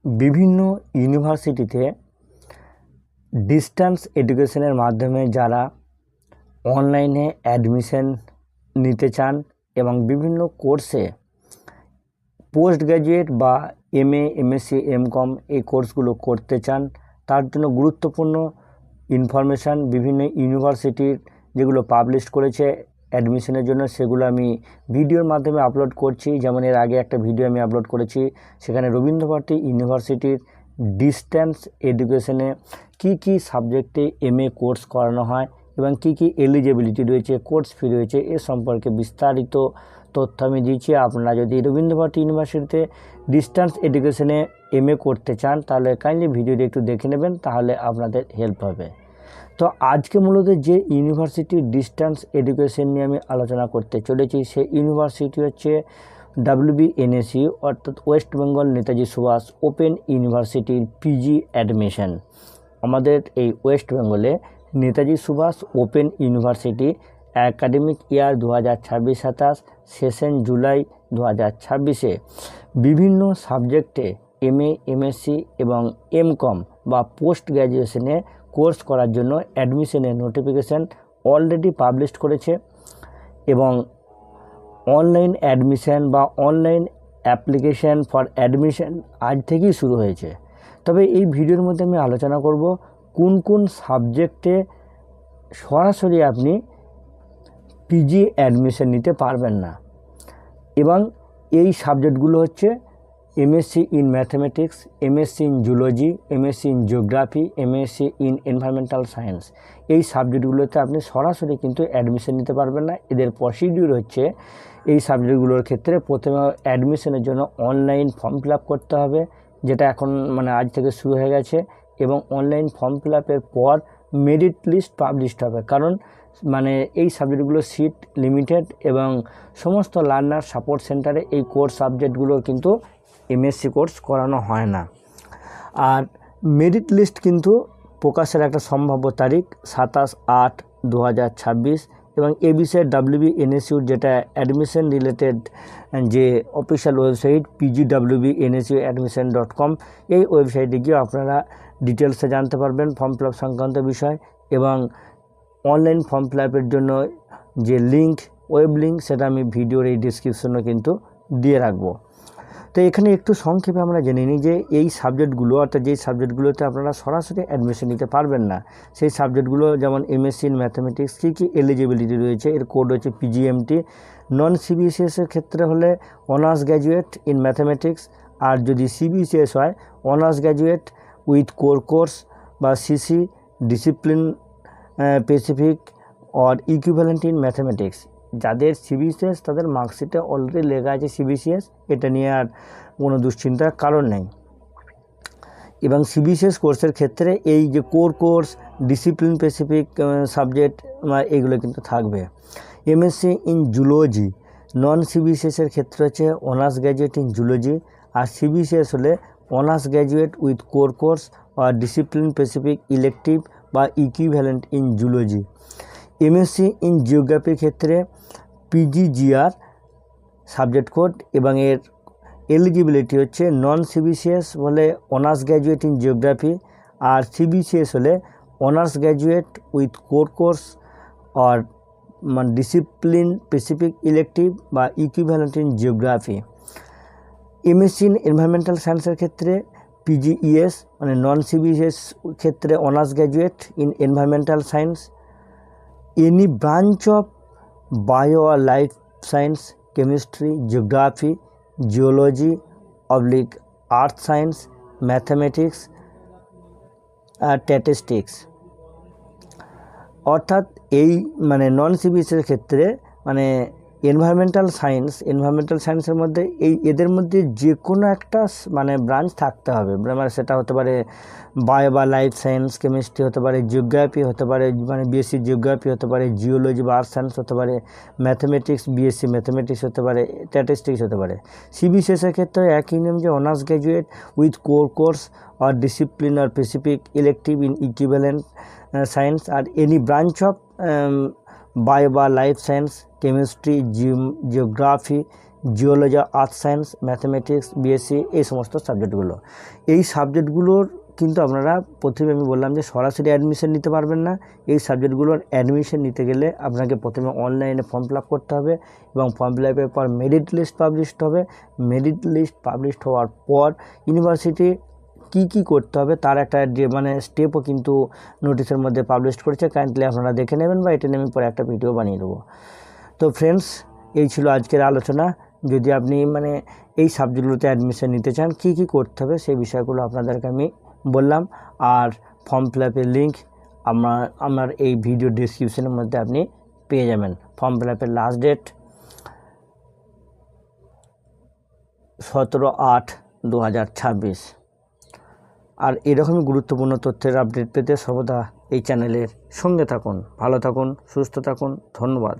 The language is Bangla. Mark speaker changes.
Speaker 1: বিভিন্ন ইউনিভার্সিটিতে ডিস্টেন্স এডুকেশনের মাধ্যমে যারা অনলাইনে অ্যাডমিশন নিতে চান এবং বিভিন্ন কোর্সে পোস্ট গ্র্যাজুয়েট বা এমএ, এমএসসি, এমকম এই কোর্সগুলো করতে চান, তার জন্য গুরুত্বপূর্ণ ইনফরমেশান বিভিন্ন ইউনিভার্সিটির যেগুলো পাবলিশ করেছে অ্যাডমিশনের জন্য, সেগুলো আমি ভিডিওর মাধ্যমে আপলোড করছি। যেমন এর আগে একটা ভিডিও আমি আপলোড করেছি, সেখানে রবীন্দ্রভারতী ইউনিভার্সিটির ডিস্টেন্স এডুকেশনে কি সাবজেক্টে এমএ কোর্স করানো হয় এবং কি এলিজিবিলিটি রয়েছে, কোর্স ফি রয়েছে, এ সম্পর্কে বিস্তারিত তথ্য আমি দিয়েছি। আপনারা যদি রবীন্দ্রভারতী ইউনিভার্সিটিতে ডিস্টেন্স এডুকেশনে এমএ করতে চান তাহলে কাইন্ডলি ভিডিওটি একটু দেখে নেবেন, তাহলে আপনাদের হেল্প হবে। তো আজকে মূলত যে ইউনিভার্সিটির ডিস্টেন্স এডুকেশন নিয়ে আমি আলোচনা করতে চলেছি, সেই ইউনিভার্সিটি হচ্ছে WBNSU অর্থাৎ ওয়েস্ট বেঙ্গল নেতাজি সুভাষ ওপেন ইউনিভার্সিটির পিজি অ্যাডমিশন। আমাদের এই ওয়েস্ট বেঙ্গলে Netaji Subhash open university academic year 2026-27 session July 2026-এ বিভিন্ন সাবজেক্টে এমএ, এমএসসি এবং এমকম বা পোস্ট গ্র্যাজুয়েশনে কোর্স করার জন্য অ্যাডমিশনের নোটিফিকেশান অলরেডি পাবলিশ করেছে এবং অনলাইন অ্যাডমিশন বা অনলাইন অ্যাপ্লিকেশান ফর অ্যাডমিশন আজ থেকেই শুরু হয়েছে। তবে এই ভিডিওর মধ্যে আমি আলোচনা করব কোন সাবজেক্টে সরাসরি আপনি পিজি অ্যাডমিশন নিতে পারবেন না, এবং এই সাবজেক্টগুলো হচ্ছে MSc in mathematics, MSc in zoology, MSc in geography, MSc in environmental science. এই সাবজেক্টগুলোতে আপনি সরাসরি কিন্তু অ্যাডমিশন নিতে পারবেন না। এদের প্রসিডিউর হচ্ছে, এই সাবজেক্টগুলোর ক্ষেত্রে প্রথমে অ্যাডমিশনের জন্য অনলাইন ফর্ম ফিল আপ করতে হবে, যেটা এখন আজ থেকে শুরু হয়ে গেছে, এবং অনলাইন ফর্ম ফিল আপের পর মেরিট লিস্ট পাবলিশড হবে। কারণ এই সাবজেক্টগুলো সিট লিমিটেড এবং সমস্ত লার্নার সাপোর্ট সেন্টারে এই কোর্স সাবজেক্টগুলোর কিন্তু এমএসসি কোর্স করানো হয় না। আর মেরিট লিস্ট কিন্তু প্রকাশের একটা সম্ভাব্য তারিখ 27/8/2026, এবং এ বিষয়ে WBNSUর যেটা অ্যাডমিশন রিলেটেড যে অফিসিয়াল ওয়েবসাইট pgwbnsuadmission.com, এই ওয়েবসাইটে গিয়ে আপনারা ডিটেলসে জানতে পারবেন ফর্ম ফিল আপ সংক্রান্ত বিষয়, এবং অনলাইন ফর্ম ফিল আপের জন্য যে লিঙ্ক, ওয়েব লিঙ্ক, সেটা আমি ভিডিওর এই ডিসক্রিপশনে কিন্তু দিয়ে রাখবো। তো এখানে একটু সংক্ষেপে আমরা জেনে নিই যে এই সাবজেক্টগুলো, অর্থাৎ যেই সাবজেক্টগুলোতে আপনারা সরাসরি অ্যাডমিশন নিতে পারবেন না, সেই সাবজেক্টগুলো যেমন এমএসসি ইন ম্যাথামেটিক্স কী এলিজিবিলিটি রয়েছে, এর কোড হচ্ছে PGMT। নন সিবিসিএসের ক্ষেত্রে হলে অনার্স গ্র্যাজুয়েট ইন ম্যাথামেটিক্স, আর যদি সিবিসিএস হয় honours graduate with core course বা CC discipline specific or equivalent in mathematics. যাদের সিবিসিএস তাদের মার্কশিটে অলরেডি লেখা আছে সিবিসিএস, এটা নিয়ে আর কোনো দুশ্চিন্তার কারণ নেই। এবং সিবিসিএস কোর্সের ক্ষেত্রে এই যে core course, discipline specific subject, এগুলো কিন্তু থাকবে। এমএসসি ইন জুলজি নন সিবিসিএসের ক্ষেত্রে হচ্ছে অনার্স গ্র্যাজুয়েট ইন জুলজি, আর সিবিসিএস হলে honours graduate with core course আর ডিসিপ্লিন স্পেসিফিক ইলেকটিভ বা equivalent in zoology. MSc in জিওগ্রাফির ক্ষেত্রে PGGR সাবজেক্ট কোড, এবং এর এলিজিবিলিটি হচ্ছে নন সিবিসিএস হলে অনার্স গ্র্যাজুয়েট ইন জিওগ্রাফি, আর সিবিসিএস হলে honours graduate with core course আর ডিসিপ্লিন স্পেসিফিক ইলেকটিভ বা equivalent in geography. MSc in environmental সায়েন্সের ক্ষেত্রে PGES নন সিবিসিএস ক্ষেত্রে honours graduate in environmental science. Any branch of bio আর life science, chemistry, geography, geology oblique earth science, mathematics আর স্ট্যাটিস্টিক্স। অর্থাৎ এই নন সিবিএসের ক্ষেত্রে এনভায়রনমেন্টাল সায়েন্সের মধ্যে এদের মধ্যে যে কোনো একটা ব্রাঞ্চ থাকতে হবে। সেটা হতে পারে বায়ো বা লাইফ সায়েন্স, কেমিস্ট্রি হতে পারে, জিওগ্রাফি হতে পারে, BSc জিওগ্রাফি হতে পারে, জিওলজি বা আর্থ সায়েন্স হতে পারে, ম্যাথামেটিক্স BSc ম্যাথামেটিক্স হতে পারে, স্ট্যাটিস্টিক্স হতে পারে। সিবিসিএসের ক্ষেত্রে একই নিয়ম যে honours graduate with core course আর ডিসিপ্লিন আর specific elective in equivalent science, আর এনি ব্রাঞ্চ অফ বায়ো বা life science, chemistry, geography geology, earth science, mathematics, BSc, এই সমস্ত সাবজেক্টগুলো। এই সাবজেক্টগুলোর কিন্তু আপনারা প্রথমে আমি বললাম যে সরাসরি অ্যাডমিশন নিতে পারবেন না। এই সাবজেক্টগুলোর অ্যাডমিশন নিতে গেলে আপনাকে প্রথমে অনলাইনে ফর্ম ফিল আপ করতে হবে এবং ফর্ম ফিল আপের পর মেরিট লিস্ট পাবলিশড হবে। মেরিট লিস্ট পাবলিশড হওয়ার পর ইউনিভার্সিটি কি করতে হবে তার একটা যে স্টেপও কিন্তু নোটিশের মধ্যে পাবলিশ করেছে, কাইন্ডলি আপনারা দেখে নেবেন বা এটা নিয়ে আমি পরে একটা ভিডিও বানিয়ে দেবো। তো ফ্রেন্ডস, এই ছিল আজকের আলোচনা। যদি আপনি এই সাবজেক্টগুলোতে অ্যাডমিশন নিতে চান কি করতে হবে সেই বিষয়গুলো আপনাদেরকে আমি বললাম। আর ফর্ম ফিল আপের লিঙ্ক আমার এই ভিডিও ডিসক্রিপশনের মধ্যে আপনি পেয়ে যাবেন। ফর্ম ফিল আপের লাস্ট ডেট 17/8/2026। আর এরকমই গুরুত্বপূর্ণ তথ্যের আপডেট পেতে সর্বদা এই চ্যানেলের সঙ্গে থাকুন। ভালো থাকুন, সুস্থ থাকুন, ধন্যবাদ।